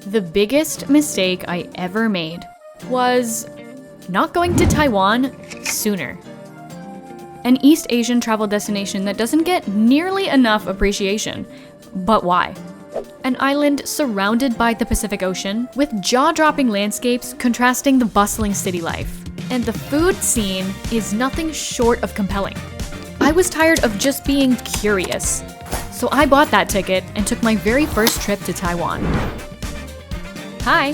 The biggest mistake I ever made was not going to Taiwan sooner. An East Asian travel destination that doesn't get nearly enough appreciation. But why? An island surrounded by the Pacific Ocean, with jaw-dropping landscapes contrasting the bustling city life. And the food scene is nothing short of compelling. I was tired of just being curious. So I bought that ticket and took my very first trip to Taiwan. Hi,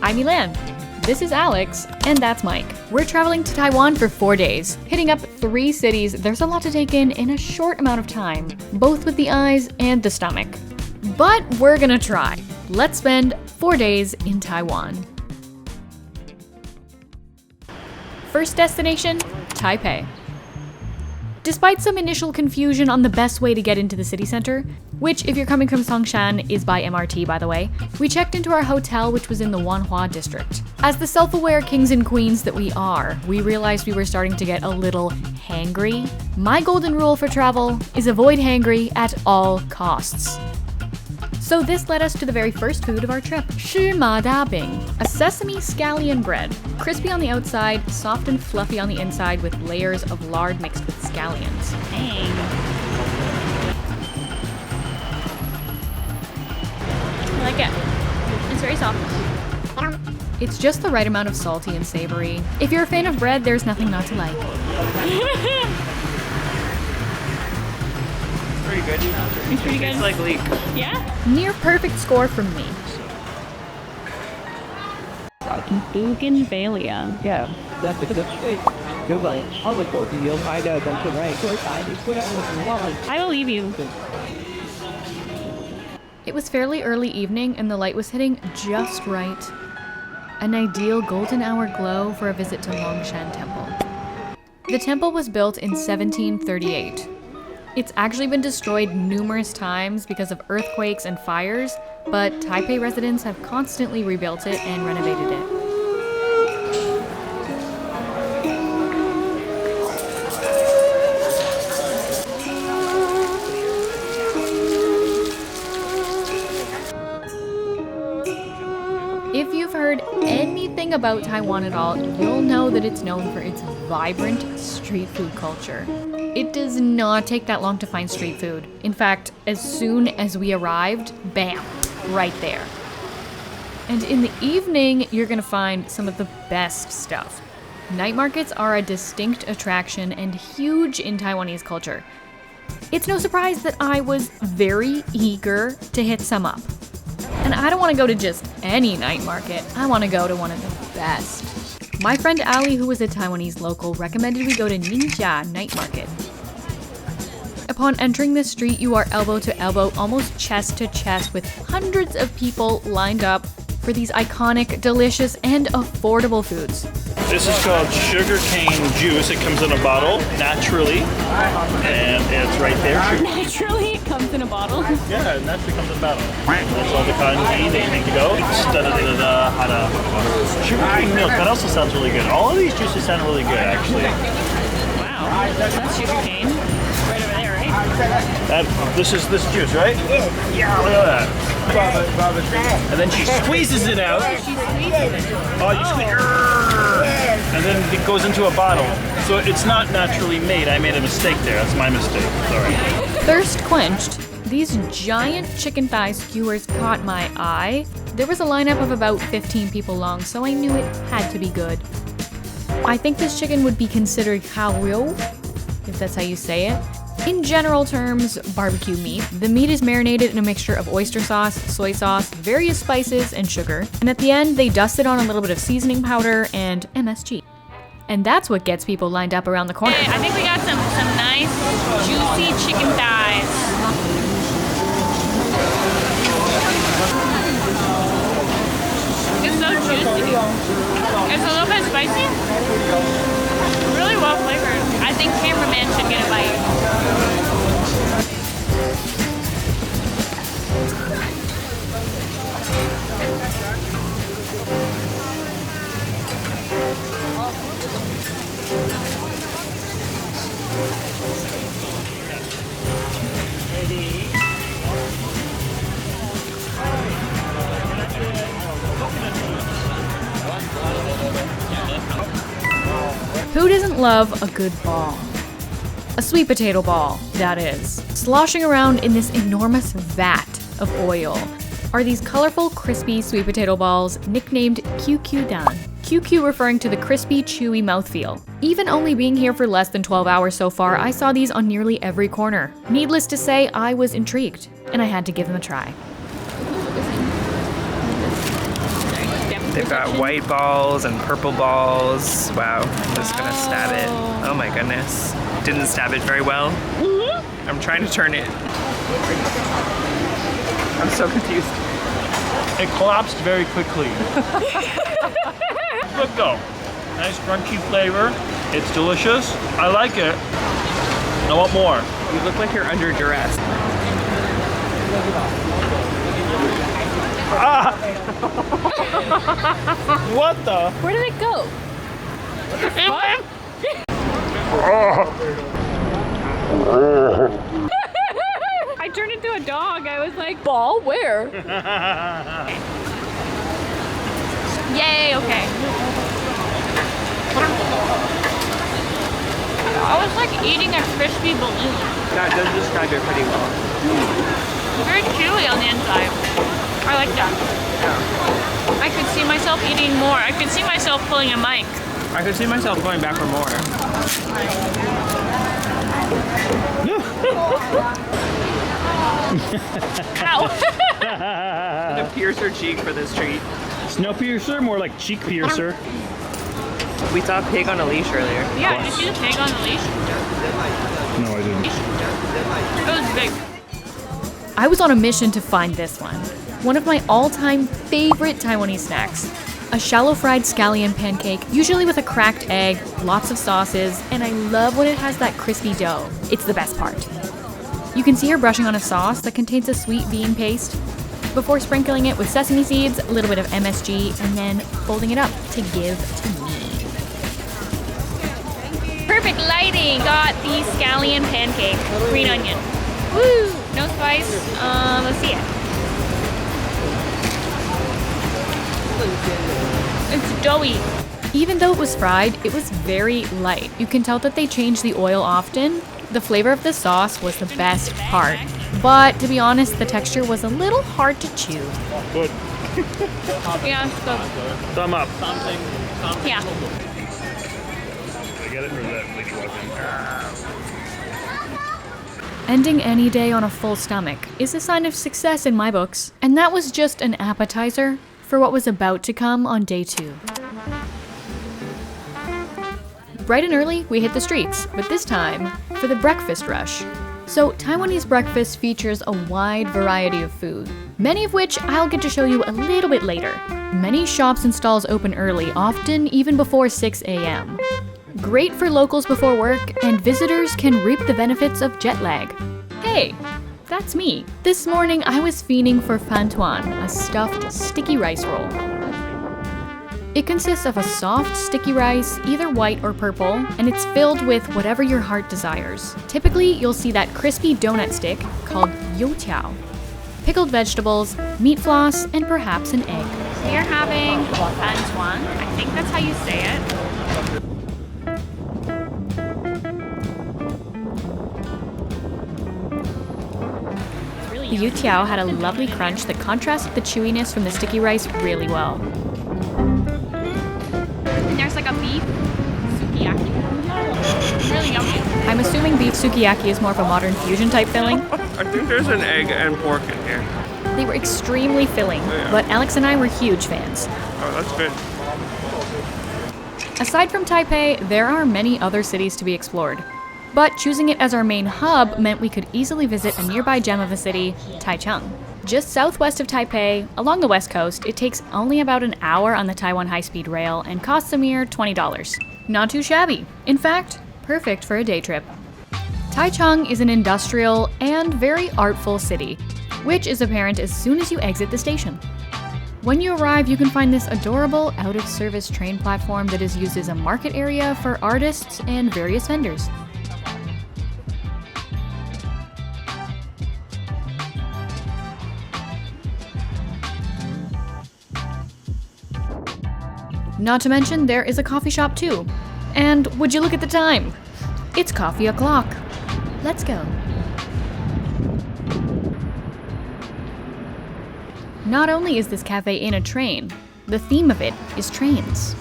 I'm Elan. This is Alex, and that's Mike. We're traveling to Taiwan for 4 days, hitting up 3 cities. There's a lot to take in a short amount of time, both with the eyes and the stomach. But we're gonna try. Let's spend 4 days in Taiwan. First destination, Taipei. Despite some initial confusion on the best way to get into the city center, which if you're coming from Songshan is by MRT by the way, we checked into our hotel which was in the Wanhua district. As the self-aware kings and queens that we are, we realized we were starting to get a little hangry. My golden rule for travel is avoid hangry at all costs. So this led us to the very first food of our trip, Shima Dabing, a sesame scallion bread, crispy on the outside, soft and fluffy on the inside with layers of lard mixed with scallions. Dang. I like it. It's very soft. It's just the right amount of salty and savory. If you're a fan of bread, there's nothing not to like. Pretty good. It's pretty good. It's like leek. Yeah? Near perfect score from me. Bougainvillea. Yeah, that's a good thing. You're right. I would go to you. I know that's right. I believe you. It was fairly early evening and the light was hitting just right. An ideal golden hour glow for a visit to Longshan Temple. The temple was built in 1738. It's actually been destroyed numerous times because of earthquakes and fires, but Taipei residents have constantly rebuilt it and renovated it. If you've heard anything about Taiwan at all, you'll know that it's known for its vibrant street food culture. It does not take that long to find street food. In fact, as soon as we arrived, bam, right there. And in the evening, you're gonna find some of the best stuff. Night markets are a distinct attraction and huge in Taiwanese culture. It's no surprise that I was very eager to hit some up. And I don't want to go to just any night market. I want to go to one of the best. My friend Ali, who is a Taiwanese local, recommended we go to Ningxia Night Market. Upon entering this street, you are elbow to elbow, almost chest to chest, with hundreds of people lined up for these iconic, delicious, and affordable foods. This is called sugarcane juice. It comes in a bottle, naturally, and it's right there. Naturally, it comes in a bottle. Yeah, it naturally comes in a bottle. That's all the cotton tea that you make to go. Sugarcane milk, that also sounds really good. All of these juices sound really good, actually. Wow, that's sugarcane. Right over there, right? This is this juice, right? Yeah, look at that. And then she squeezes it out. Oh, you squeeze it. And then it goes into a bottle. So it's not naturally made. I made a mistake there. That's my mistake. Sorry. Thirst quenched. These giant chicken thigh skewers caught my eye. There was a lineup of about 15 people long, so I knew it had to be good. I think this chicken would be considered hao, if that's how you say it. In general terms, barbecue meat. The meat is marinated in a mixture of oyster sauce, soy sauce, various spices, and sugar. And at the end, they dust it on a little bit of seasoning powder and MSG. And that's what gets people lined up around the corner. I think we got some nice, juicy chicken thighs. It's so juicy. It's a little bit spicy. Really well flavored. I think cameraman should get a bite. Who doesn't love a good ball? A sweet potato ball, that is. Sloshing around in this enormous vat of oil are these colorful, crispy sweet potato balls nicknamed QQ-dan. QQ referring to the crispy, chewy mouthfeel. Even only being here for less than 12 hours so far, I saw these on nearly every corner. Needless to say, I was intrigued, and I had to give them a try. They've got white balls and purple balls. Wow, I'm just gonna stab it. Oh my goodness. Didn't stab it very well. I'm trying to turn it. I'm so confused. It collapsed very quickly. Look though, nice crunchy flavor. It's delicious. I like it. I want more. You look like you're under duress. Ah! What the? Where did it go? I turned into a dog. I was like, ball where? Yay, okay. I was like eating a crispy balloon. That does describe it pretty well. Very chewy on the inside. I like that. Yeah. I could see myself eating more. I could see myself pulling a mic. I could see myself going back for more. Ow. The piercer cheek for this treat. Snow piercer, more like cheek piercer. We saw a pig on a leash earlier. Yeah, did you see the pig on the leash? No, I didn't. It was big. I was on a mission to find this one of my all-time favorite Taiwanese snacks. A shallow fried scallion pancake, usually with a cracked egg, lots of sauces, and I love when it has that crispy dough. It's the best part. You can see her brushing on a sauce that contains a sweet bean paste before sprinkling it with sesame seeds, a little bit of MSG, and then folding it up to give to me. Perfect lighting. Got the scallion pancake, green onion. Woo! No spice. Let's see it. It's doughy. Even though it was fried, it was very light. You can tell that they change the oil often. The flavor of the sauce was the best part. But to be honest, the texture was a little hard to chew. Good. Yeah, it's good. Thumb up. Yeah. I get it, or is that like Ending any day on a full stomach is a sign of success in my books. And that was just an appetizer for what was about to come on day 2. Bright and early, we hit the streets, but this time for the breakfast rush. So Taiwanese breakfast features a wide variety of food, many of which I'll get to show you a little bit later. Many shops and stalls open early, often even before 6 a.m. Great for locals before work, and visitors can reap the benefits of jet lag. Hey, that's me. This morning I was fiending for Tuan, a stuffed sticky rice roll. It consists of a soft, sticky rice, either white or purple, and it's filled with whatever your heart desires. Typically, you'll see that crispy donut stick called youtiao, pickled vegetables, meat floss, and perhaps an egg. We are having Tuan. I think that's how you say it. The youtiao had a lovely crunch that contrasted the chewiness from the sticky rice really well. And there's like a beef sukiyaki. Really yummy. I'm assuming beef sukiyaki is more of a modern fusion type filling. I think there's an egg and pork in here. They were extremely filling, but Alex and I were huge fans. Oh, that's good. Aside from Taipei, there are many other cities to be explored. But choosing it as our main hub meant we could easily visit a nearby gem of a city, Taichung. Just southwest of Taipei, along the west coast, it takes only about an hour on the Taiwan high-speed rail and costs a mere $20. Not too shabby. In fact, perfect for a day trip. Taichung is an industrial and very artful city, which is apparent as soon as you exit the station. When you arrive, you can find this adorable out-of-service train platform that is used as a market area for artists and various vendors. Not to mention, there is a coffee shop too. And would you look at the time? It's coffee o'clock. Let's go. Not only is this cafe in a train, the theme of it is trains.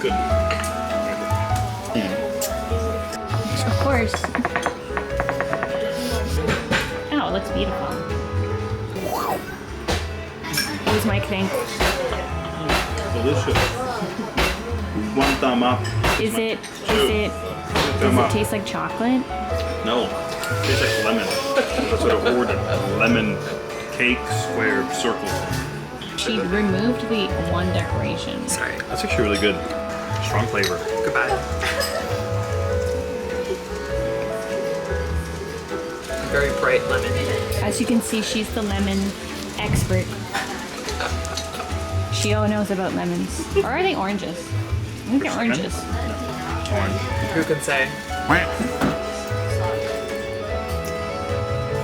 Good. Of course. Oh, it looks beautiful. What does Mike think? Delicious. One thumb up. Does it taste like chocolate? No, it tastes like lemon. That's what I ordered. Lemon cake, square, circle. She removed the one decoration. Sorry. That's actually really good. Strong flavor. Goodbye. Very bright lemon. As you can see, she's the lemon expert. She all knows about lemons. Or are they oranges? I think they're oranges. Orange. Who can say?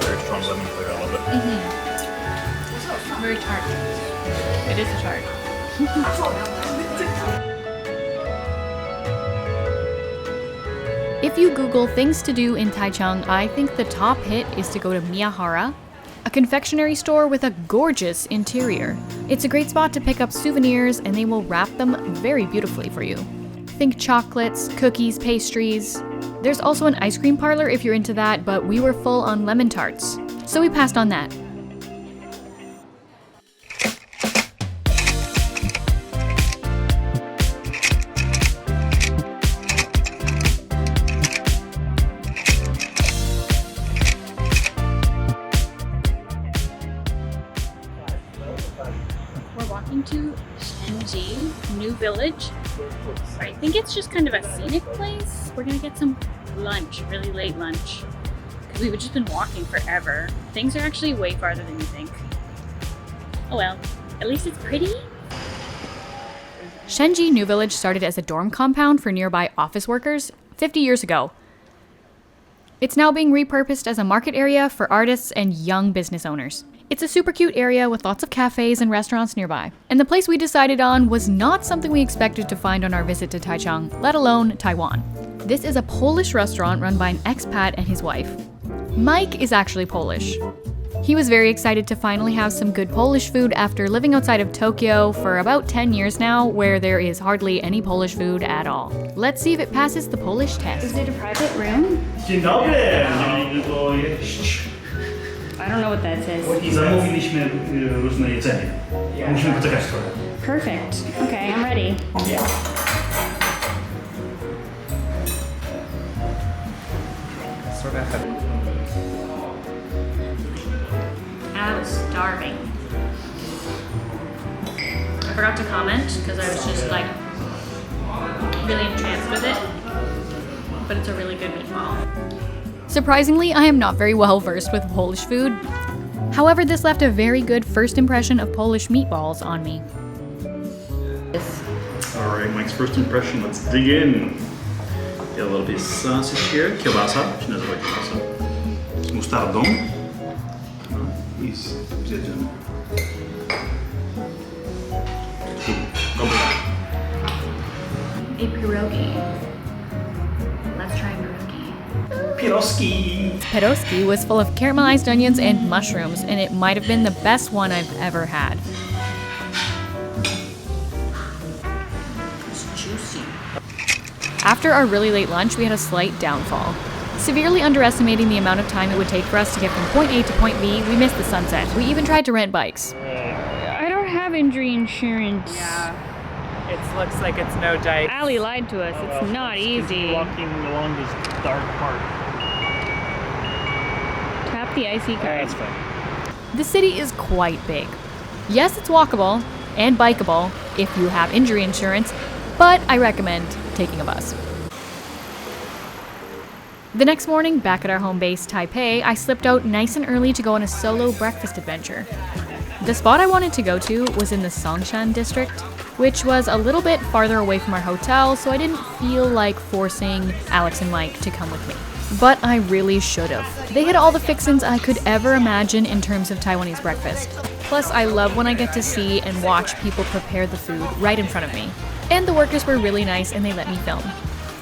Very strong lemon flavor. I love it. Very tart. It is a tart. If you Google things to do in Taichung, I think the top hit is to go to Miyahara, a confectionery store with a gorgeous interior. It's a great spot to pick up souvenirs and they will wrap them very beautifully for you. Think chocolates, cookies, pastries. There's also an ice cream parlor if you're into that, but we were full on lemon tarts, so we passed on that. We're walking to Shen New Village. I think it's just kind of a scenic place. We're gonna get some lunch, really late lunch. Because we've just been walking forever. Things are actually way farther than you think. Oh well, at least it's pretty. Shenji New Village started as a dorm compound for nearby office workers 50 years ago. It's now being repurposed as a market area for artists and young business owners. It's a super cute area with lots of cafes and restaurants nearby. And the place we decided on was not something we expected to find on our visit to Taichung, let alone Taiwan. This is a Polish restaurant run by an expat and his wife. Mike is actually Polish. He was very excited to finally have some good Polish food after living outside of Tokyo for about 10 years now, where there is hardly any Polish food at all. Let's see if it passes the Polish test. Is it a private room? Dzień dobry. I don't know what that says. Zamówiliśmy różne jedzenie. Musimy poczekać trochę. Perfect. Okay, I'm ready. Sort of heavy. I was starving. I forgot to comment because I was just like really entranced with it. But it's a really good meatball. Surprisingly, I am not very well versed with Polish food. However, this left a very good first impression of Polish meatballs on me. All right, Mike's first impression. Let's dig in. Get a little bit of sausage here. Kielbasa. She knows about kielbasa. Z mustardą. I z zjedziem. A pierogi. Let's try pierogi. Pierogi. Pierogi was full of caramelized onions and mushrooms, and it might have been the best one I've ever had. It's juicy. After our really late lunch, we had a slight downfall. Severely underestimating the amount of time it would take for us to get from point A to point B, we missed the sunset. We even tried to rent bikes. I don't have injury insurance. Yeah. It looks like it's no dice. Allie lied to us. It's not easy. Walking along this dark part. Tap the IC card. That's fine. The city is quite big. Yes, it's walkable and bikeable if you have injury insurance, but I recommend taking a bus. The next morning, back at our home base, Taipei, I slipped out nice and early to go on a solo breakfast adventure. The spot I wanted to go to was in the Longshan district. which was a little bit farther away from our hotel, so I didn't feel like forcing Alex and Mike to come with me. But I really should have. They had all the fixins I could ever imagine in terms of Taiwanese breakfast. Plus, I love when I get to see and watch people prepare the food right in front of me. And the workers were really nice and they let me film.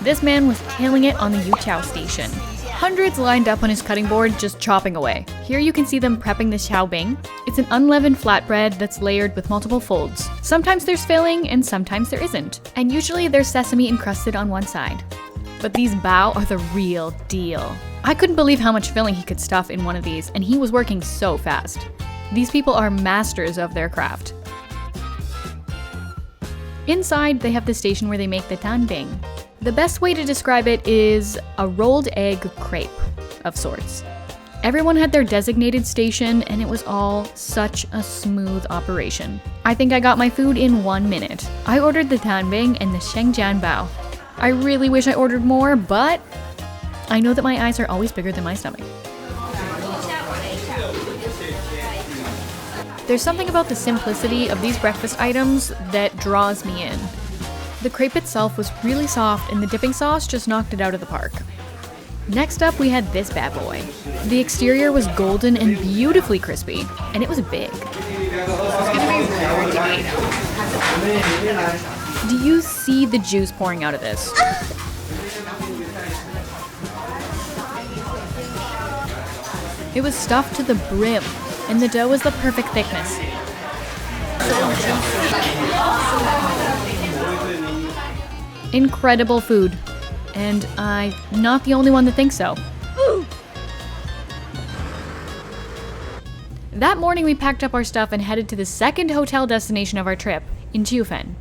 This man was killing it on the Yuqiao station. Hundreds lined up on his cutting board just chopping away. Here you can see them prepping the xiaobing. It's an unleavened flatbread that's layered with multiple folds. Sometimes there's filling and sometimes there isn't. And usually there's sesame encrusted on one side. But these bao are the real deal. I couldn't believe how much filling he could stuff in one of these, and he was working so fast. These people are masters of their craft. Inside, they have the station where they make the tanbing. The best way to describe it is a rolled egg crepe of sorts. Everyone had their designated station and it was all such a smooth operation. I think I got my food in 1 minute. I ordered the tanbing and the shengjian bao. I really wish I ordered more, but I know that my eyes are always bigger than my stomach. There's something about the simplicity of these breakfast items that draws me in. The crepe itself was really soft and the dipping sauce just knocked it out of the park. Next up, we had this bad boy. The exterior was golden and beautifully crispy, and it was big. Do you see the juice pouring out of this? It was stuffed to the brim, and the dough was the perfect thickness. Incredible food, and I'm not the only one that thinks so. That morning we packed up our stuff and headed to the second hotel destination of our trip, in Jiufen.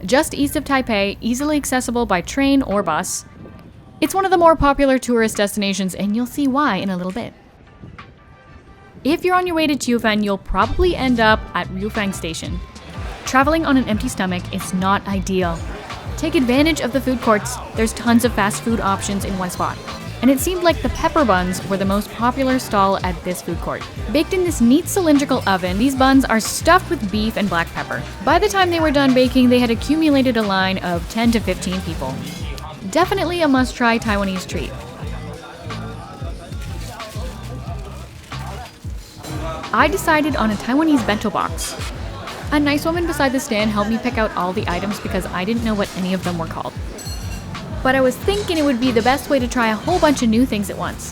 Just east of Taipei, easily accessible by train or bus. It's one of the more popular tourist destinations, and you'll see why in a little bit. If you're on your way to Jiufen, you'll probably end up at Rufang Station. Traveling on an empty stomach is not ideal. Take advantage of the food courts. There's tons of fast food options in one spot. And it seemed like the pepper buns were the most popular stall at this food court. Baked in this neat cylindrical oven, these buns are stuffed with beef and black pepper. By the time they were done baking, they had accumulated a line of 10 to 15 people. Definitely a must-try Taiwanese treat. I decided on a Taiwanese bento box. A nice woman beside the stand helped me pick out all the items because I didn't know what any of them were called. But I was thinking it would be the best way to try a whole bunch of new things at once.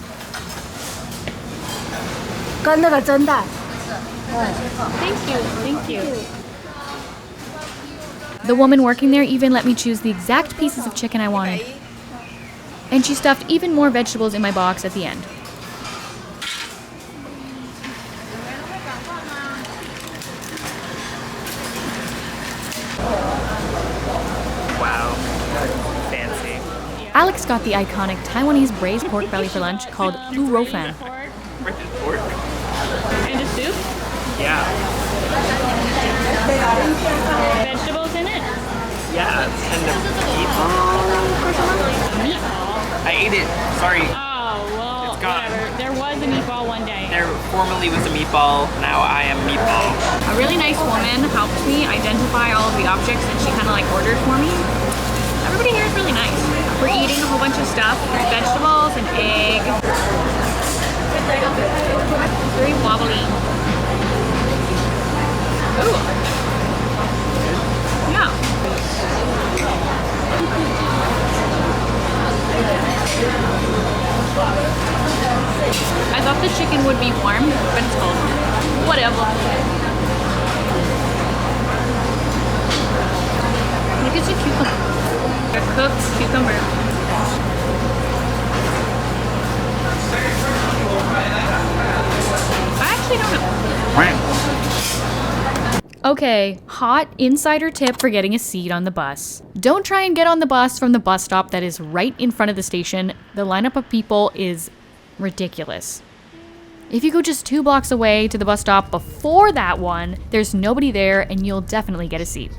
Thank you. The woman working there even let me choose the exact pieces of chicken I wanted. And she stuffed even more vegetables in my box at the end. Wow. Fancy. Alex got the iconic Taiwanese braised pork belly for lunch called lu rofan. Braised pork? And a soup? Yeah. Vegetables in it? Yeah, it's kind of meatball. Meatball? I ate it. Sorry. Oh, well, It's gone. whatever. There was a meatball one day. There formerly was a meatball. Now I am meatball. A really nice woman helped me identify all of the objects that she kind of like ordered for me. Everybody here is really nice. We're eating a whole bunch of stuff. There's vegetables and egg. It's very wobbly. Ooh. Yeah. I thought the chicken would be warm, but it's cold. Whatever. Look at the cucumber. A cooked cucumber. I actually don't know. Okay, hot insider tip for getting a seat on the bus. Don't try and get on the bus from the bus stop that is right in front of the station. The lineup of people is ridiculous. If you go just 2 blocks away to the bus stop before that one, there's nobody there and you'll definitely get a seat.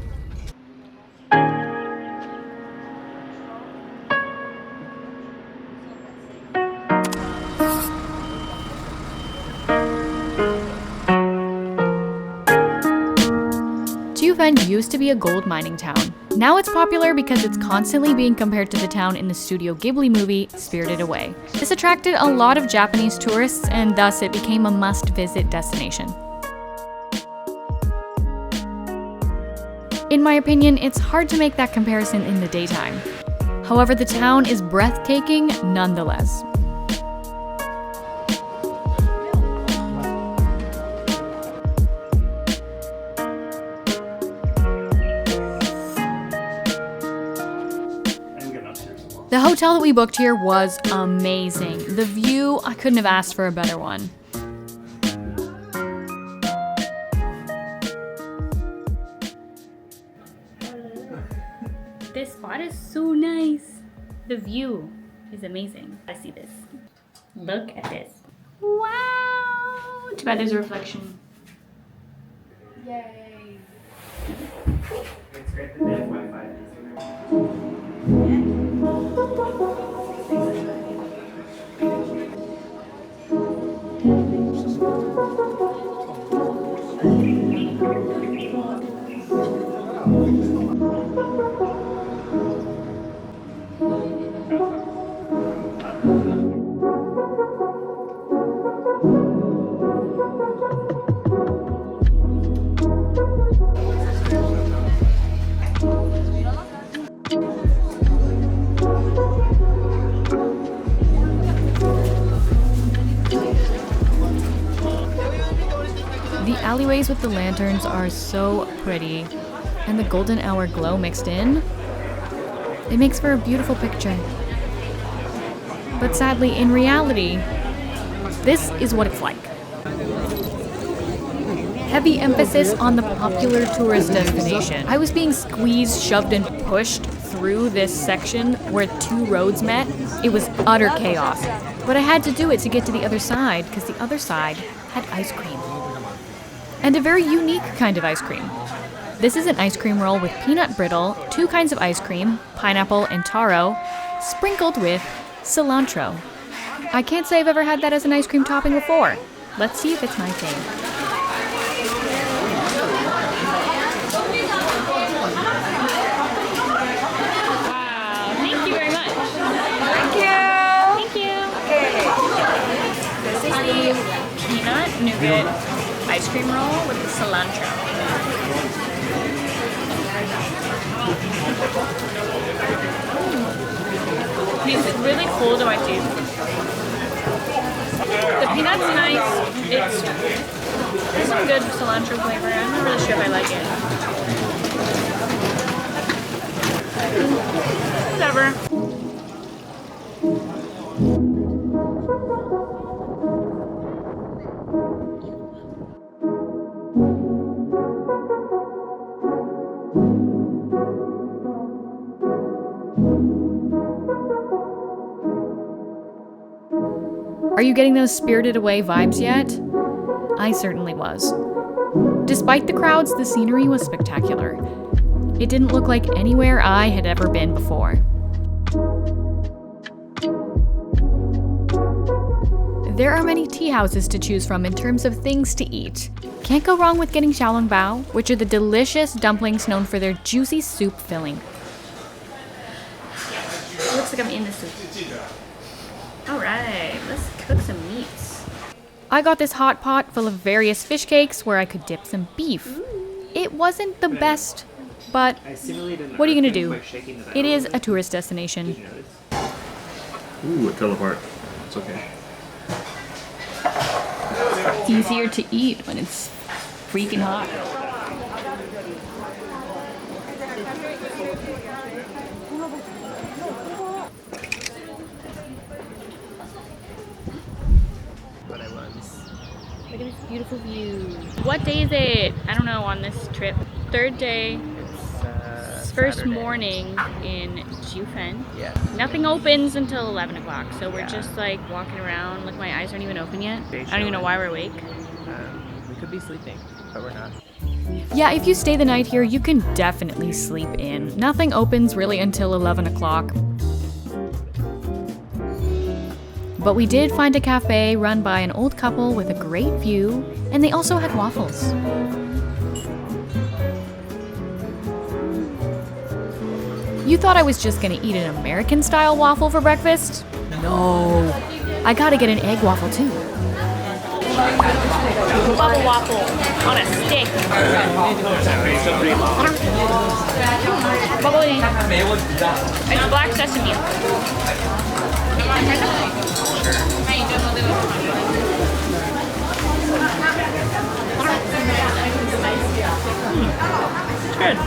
Jiufen used to be a gold mining town. Now it's popular because it's constantly being compared to the town in the Studio Ghibli movie, Spirited Away. This attracted a lot of Japanese tourists, and thus it became a must-visit destination. In my opinion, it's hard to make that comparison in the daytime. However, the town is breathtaking nonetheless. The hotel that we booked here was amazing. The view, I couldn't have asked for a better one. This spot is so nice. The view is amazing. I see this. Look at this. Wow! Too bad there's a reflection. Yay! It's great that they have Wi-Fi. The alleyways with the lanterns are so pretty, and the golden hour glow mixed in, it makes for a beautiful picture. But sadly, in reality, this is what it's like. Heavy emphasis on the popular tourist destination. I was being squeezed, shoved, and pushed through this section where two roads met. It was utter chaos. But I had to do it to get to the other side, because the other side had ice cream. And a very unique kind of ice cream. This is an ice cream roll with peanut brittle, two kinds of ice cream, pineapple and taro, sprinkled with cilantro. I can't say I've ever had that as an ice cream topping before. Let's see if it's my thing. Wow, thank you very much. Thank you. This is the peanut nougat ice cream roll with the cilantro. It's really cold in my teeth. The peanut's nice. There's some good cilantro flavor. I'm not really sure if I like it. Whatever. Are you getting those Spirited Away vibes yet? I certainly was. Despite the crowds, the scenery was spectacular. It didn't look like anywhere I had ever been before. There are many tea houses to choose from in terms of things to eat. Can't go wrong with getting xiaolongbao, which are the delicious dumplings known for their juicy soup filling. It looks like I'm in the soup. Alright, let's cook some meats. I got this hot pot full of various fish cakes where I could dip some beef. Ooh. It wasn't the best, but what are you gonna do? It is a tourist destination. Ooh, it fell apart. It's okay. It's easier to eat when it's freaking hot. Look at this beautiful view. What day is it? I don't know on this trip. Third day. It's First Saturday. morning in Jiufen. Yeah. Nothing opens until 11 o'clock, so we're just like walking around. Like my eyes aren't even open yet. I don't even know why we're awake. We could be sleeping, but we're not. Yeah, if you stay the night here, you can definitely sleep in. Nothing opens really until 11 o'clock. But we did find a cafe run by an old couple with a great view, and they also had waffles. You thought I was just gonna eat an American-style waffle for breakfast? No. I gotta get an egg waffle too. Bubble waffle on a stick. Bubbly. It's black sesame. Good.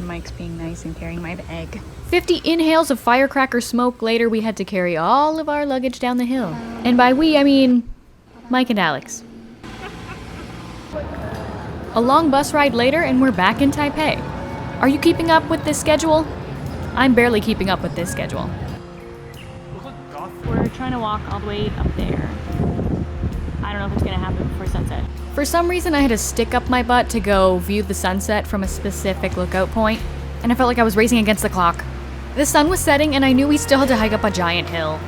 Mike's being nice and carrying my bag. 50 inhales of firecracker smoke later, we had to carry all of our luggage down the hill. And by we, I mean Mike and Alex. A long bus ride later and we're back in Taipei. Are you keeping up with this schedule? I'm barely keeping up with this schedule. We're trying to walk all the way up there. I don't know if it's gonna happen before sunset. For some reason, I had to stick up my butt to go view the sunset from a specific lookout point, and I felt like I was racing against the clock. The sun was setting and I knew we still had to hike up a giant hill.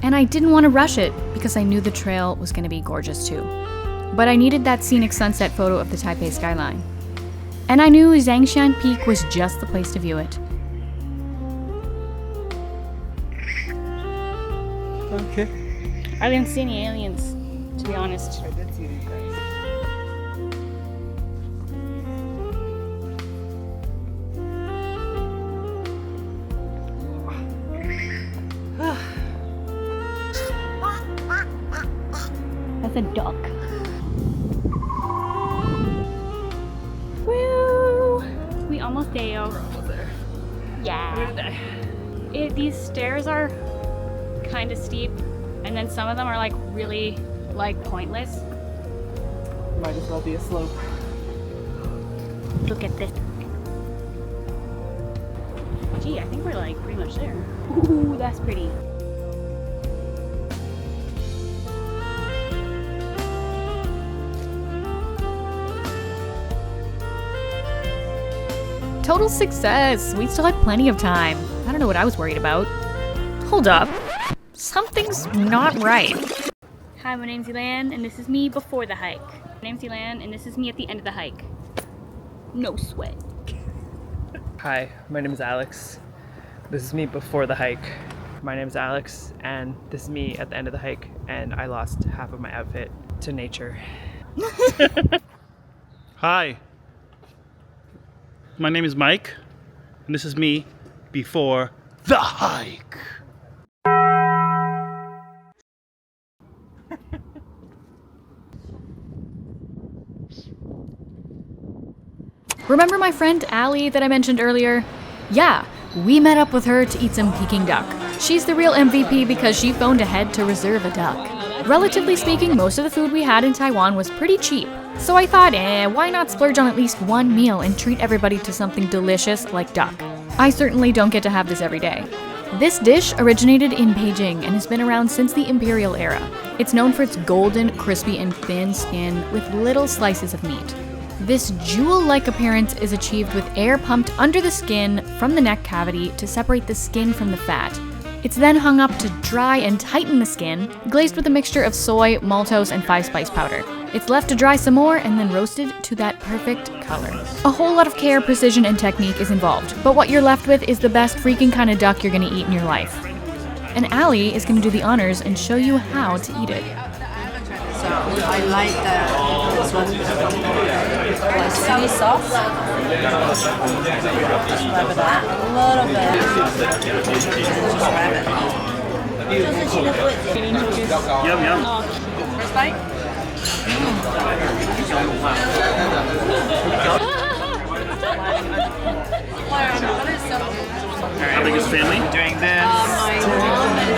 And I didn't want to rush it because I knew the trail was going to be gorgeous too. But I needed that scenic sunset photo of the Taipei skyline. And I knew Zhangshan Peak was just the place to view it. Okay. I didn't see any aliens, to be honest. I did see these guys. That's a duck. Woo! We almost there. We're almost there. Yeah. These stairs are kind of steep, and then some of them are like really like pointless. Might as well be a slope. Look at this. Gee, I think we're like pretty much there. Ooh, that's pretty. Total success! We still had plenty of time. I don't know what I was worried about. Hold up. Something's not right. Hi, my name's Elan, and this is me before the hike. My name's Elan, and this is me at the end of the hike. No sweat. Hi, my name is Alex. This is me before the hike. My name is Alex, and this is me at the end of the hike, and I lost half of my outfit to nature. Hi. My name is Mike, and this is me before the hike. Remember my friend Allie that I mentioned earlier? Yeah, we met up with her to eat some Peking Duck. She's the real MVP because she phoned ahead to reserve a duck. Relatively speaking, most of the food we had in Taiwan was pretty cheap. So I thought, why not splurge on at least one meal and treat everybody to something delicious like duck? I certainly don't get to have this every day. This dish originated in Beijing and has been around since the imperial era. It's known for its golden, crispy, and thin skin with little slices of meat. This jewel-like appearance is achieved with air pumped under the skin from the neck cavity to separate the skin from the fat. It's then hung up to dry and tighten the skin, glazed with a mixture of soy, maltose, and 5-spice powder. It's left to dry some more and then roasted to that perfect color. A whole lot of care, precision, and technique is involved, but what you're left with is the best freaking kind of duck you're gonna eat in your life. And Allie is gonna do the honors and show you how to eat it. So I like this one, like chili sauce. Just rub it out a little bit. Just rub it. Yum, yum. First bite. How big is family? Doing this. My mom is,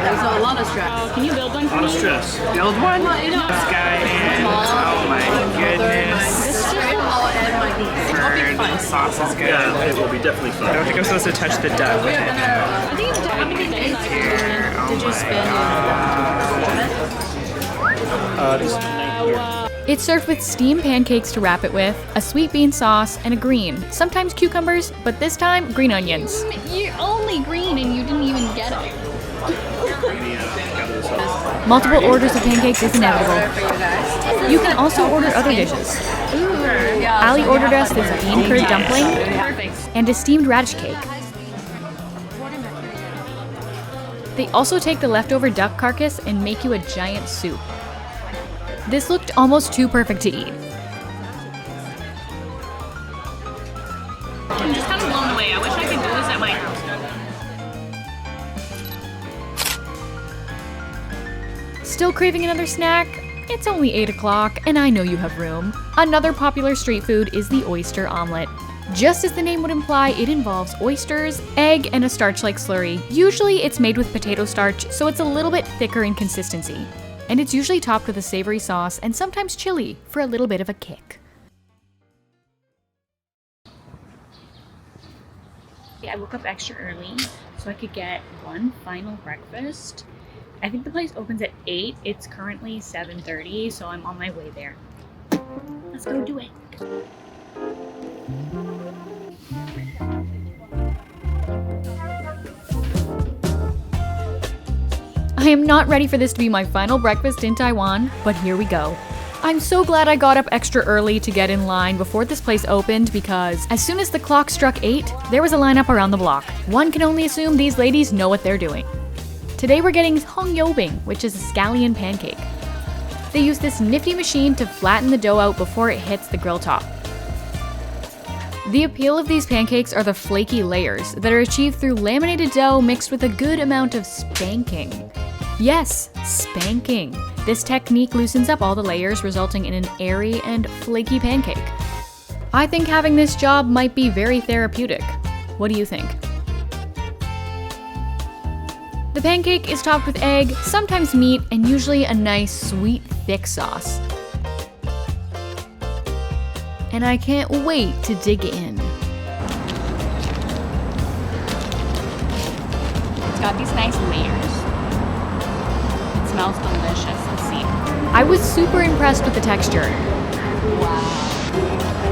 there's a lot of Oh, can you build one for Out me? of stress. Build one? This guy in. Oh my goodness. The sauce is good. Yeah, it will be definitely I fun. don't think I'm supposed to touch the duck with it. I think it's Here. Oh Did you my spend God. It's served with steamed pancakes to wrap it with, a sweet bean sauce, and a green, sometimes cucumbers, but this time green onions. You're only green and you didn't even get it. Multiple orders of pancakes is inevitable. You can also order other dishes. Ali ordered us this bean curd dumpling Perfect. and a steamed radish cake. They also take the leftover duck carcass and make you a giant soup. This looked almost too perfect to eat. I'm just kind of blown away. I wish I could do this at my house. Still craving another snack? It's only 8 o'clock and I know you have room. Another popular street food is the oyster omelet. Just as the name would imply, it involves oysters, egg, and a starch-like slurry. Usually it's made with potato starch, so it's a little bit thicker in consistency. And it's usually topped with a savory sauce and sometimes chili for a little bit of a kick. I woke up extra early so I could get one final breakfast. I think the place opens at 8. It's currently 7:30, so I'm on my way there. Let's go do it. I am not ready for this to be my final breakfast in Taiwan, but here we go. I'm so glad I got up extra early to get in line before this place opened because as soon as the clock struck 8, there was a lineup around the block. One can only assume these ladies know what they're doing. Today we're getting hongyobing, which is a scallion pancake. They use this nifty machine to flatten the dough out before it hits the grill top. The appeal of these pancakes are the flaky layers that are achieved through laminated dough mixed with a good amount of spanking. Yes, spanking. This technique loosens up all the layers, resulting in an airy and flaky pancake. I think having this job might be very therapeutic. What do you think? The pancake is topped with egg, sometimes meat, and usually a nice, sweet, thick sauce. And I can't wait to dig in. It's got these nice layers. It smells delicious. Let's see. I was super impressed with the texture.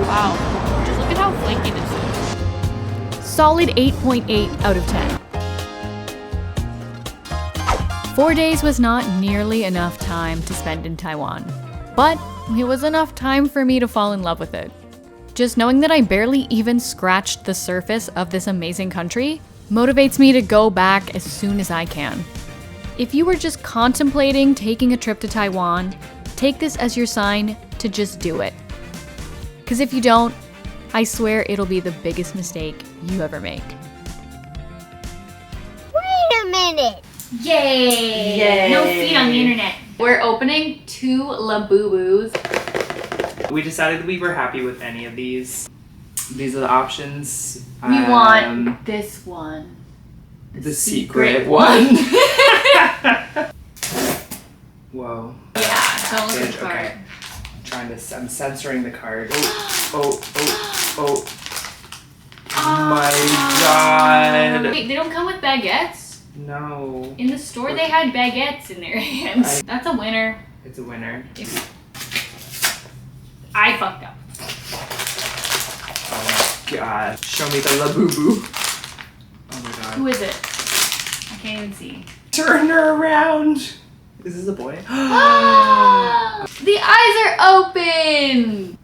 Wow. Just look at how flaky this is. Solid 8.8 out of 10. 4 days was not nearly enough time to spend in Taiwan, but it was enough time for me to fall in love with it. Just knowing that I barely even scratched the surface of this amazing country motivates me to go back as soon as I can. If you were just contemplating taking a trip to Taiwan, take this as your sign to just do it. Because if you don't, I swear it'll be the biggest mistake you ever make. Wait a minute. Yay! Yay! No feet on the internet. We're opening 2 Labubus. We decided we were happy with any of these. These are the options. We want this one. the secret one. Whoa. Yeah, don't look at the card. Okay. I'm censoring the card. Oh. My god. Wait, they don't come with baguettes? No. In the store they had baguettes in their hands. That's a winner. It's a winner. I fucked up. Oh my god. Show me the Labubu. Oh my god. Who is it? I can't even see. Turn her around. Is this a boy? The eyes are open!